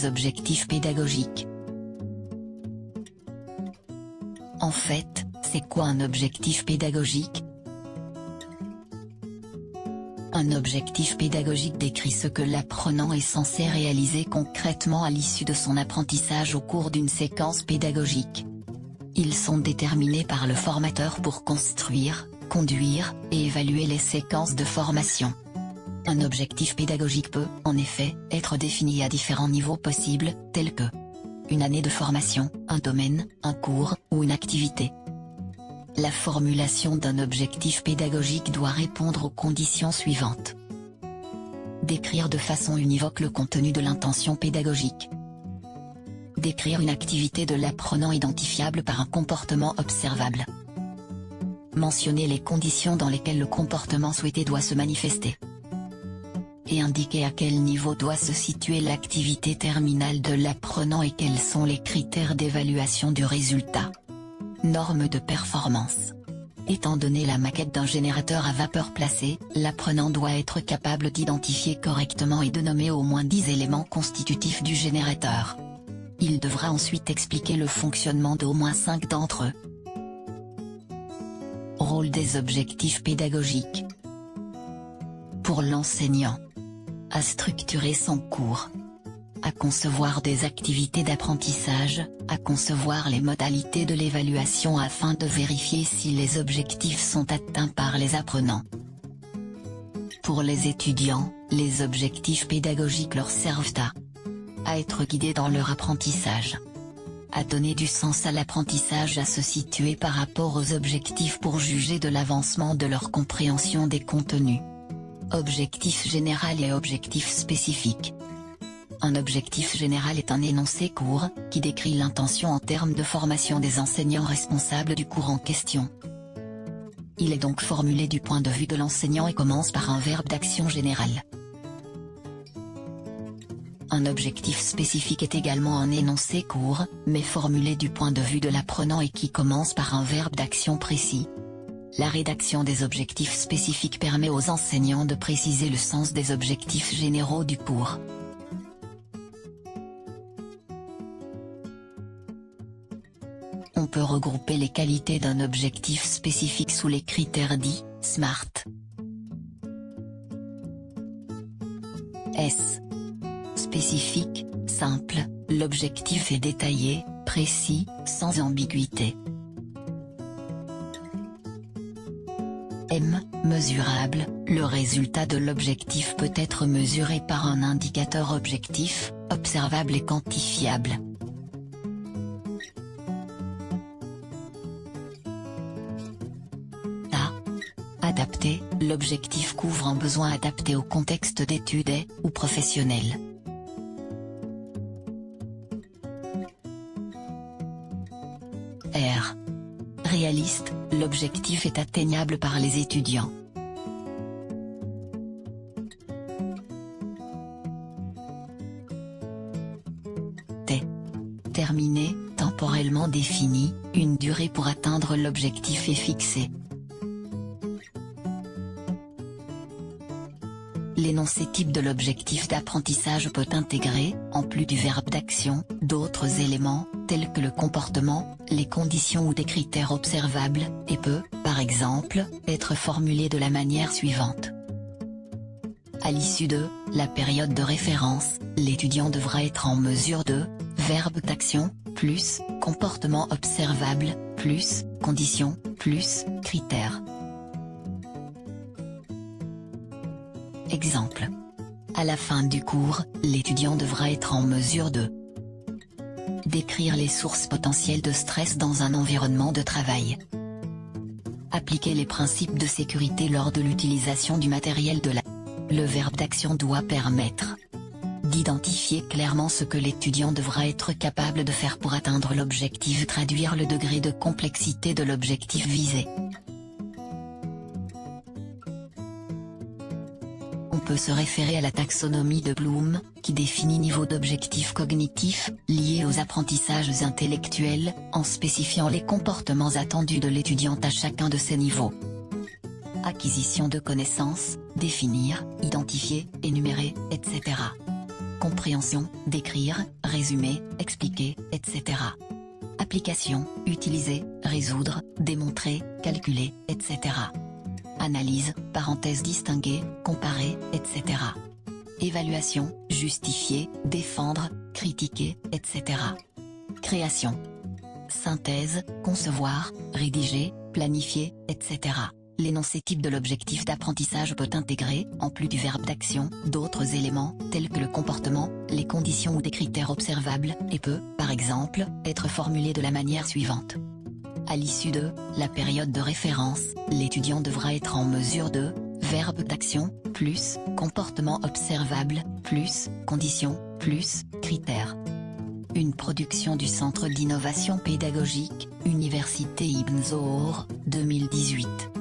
des objectifs pédagogiques. En fait, c'est quoi un objectif pédagogique? Un objectif pédagogique décrit ce que l'apprenant est censé réaliser concrètement à l'issue de son apprentissage au cours d'une séquence pédagogique. Ils sont déterminés par le formateur pour construire, conduire et évaluer les séquences de formation. Un objectif pédagogique peut, en effet, être défini à différents niveaux possibles, tels que une année de formation, un domaine, un cours ou une activité. La formulation d'un objectif pédagogique doit répondre aux conditions suivantes. Décrire de façon univoque le contenu de l'intention pédagogique. Décrire une activité de l'apprenant identifiable par un comportement observable. Mentionner les conditions dans lesquelles le comportement souhaité doit se manifester. Et indiquer à quel niveau doit se situer l'activité terminale de l'apprenant et quels sont les critères d'évaluation du résultat. Normes de performance. Étant donné la maquette d'un générateur à vapeur placé, l'apprenant doit être capable d'identifier correctement et de nommer au moins 10 éléments constitutifs du générateur. Il devra ensuite expliquer le fonctionnement d'au moins 5 d'entre eux. Rôle des objectifs pédagogiques. Pour l'enseignant. À structurer son cours. À concevoir des activités d'apprentissage, à concevoir les modalités de l'évaluation afin de vérifier si les objectifs sont atteints par les apprenants. Pour les étudiants, les objectifs pédagogiques leur servent à être guidés dans leur apprentissage. À donner du sens à l'apprentissage, à se situer par rapport aux objectifs pour juger de l'avancement de leur compréhension des contenus. Objectif général et objectif spécifique. Un objectif général est un énoncé court, qui décrit l'intention en termes de formation des enseignants responsables du cours en question. Il est donc formulé du point de vue de l'enseignant et commence par un verbe d'action générale. Un objectif spécifique est également un énoncé court, mais formulé du point de vue de l'apprenant et qui commence par un verbe d'action précis. La rédaction des objectifs spécifiques permet aux enseignants de préciser le sens des objectifs généraux du cours. On peut regrouper les qualités d'un objectif spécifique sous les critères dits « SMART ». S. Spécifique, simple, l'objectif est détaillé, précis, sans ambiguïté. M. Mesurable, le résultat de l'objectif peut être mesuré par un indicateur objectif, observable et quantifiable. Adapté, l'objectif couvre un besoin adapté au contexte d'études ou professionnel. R. Réaliste, l'objectif est atteignable par les étudiants. T. Terminé, temporellement défini, une durée pour atteindre l'objectif est fixée. L'énoncé type de l'objectif d'apprentissage peut intégrer, en plus du verbe d'action, d'autres éléments, tels que le comportement, les conditions ou des critères observables, et peut, par exemple, être formulé de la manière suivante. À l'issue de la période de référence, l'étudiant devra être en mesure de verbe d'action, plus comportement observable, plus conditions, plus critères. Exemple. À la fin du cours, l'étudiant devra être en mesure de décrire les sources potentielles de stress dans un environnement de travail. Appliquer les principes de sécurité lors de l'utilisation du matériel de la. Le verbe d'action doit permettre d'identifier clairement ce que l'étudiant devra être capable de faire pour atteindre l'objectif, traduire le degré de complexité de l'objectif visé. On peut se référer à la taxonomie de Bloom, qui définit niveau d'objectifs cognitifs, liés aux apprentissages intellectuels, en spécifiant les comportements attendus de l'étudiant à chacun de ces niveaux. Acquisition de connaissances, définir, identifier, énumérer, etc. Compréhension, décrire, résumer, expliquer, etc. Application, utiliser, résoudre, démontrer, calculer, etc. Analyse, parenthèse distinguer, comparer, etc. Évaluation, justifier, défendre, critiquer, etc. Création. Synthèse, concevoir, rédiger, planifier, etc. L'énoncé type de l'objectif d'apprentissage peut intégrer, en plus du verbe d'action, d'autres éléments, tels que le comportement, les conditions ou des critères observables, et peut, par exemple, être formulé de la manière suivante. À l'issue de la période de référence, l'étudiant devra être en mesure de verbe d'action, plus, comportement observable, plus, conditions, plus, critères. Une production du Centre d'innovation pédagogique, Université Ibn Zohor, 2018.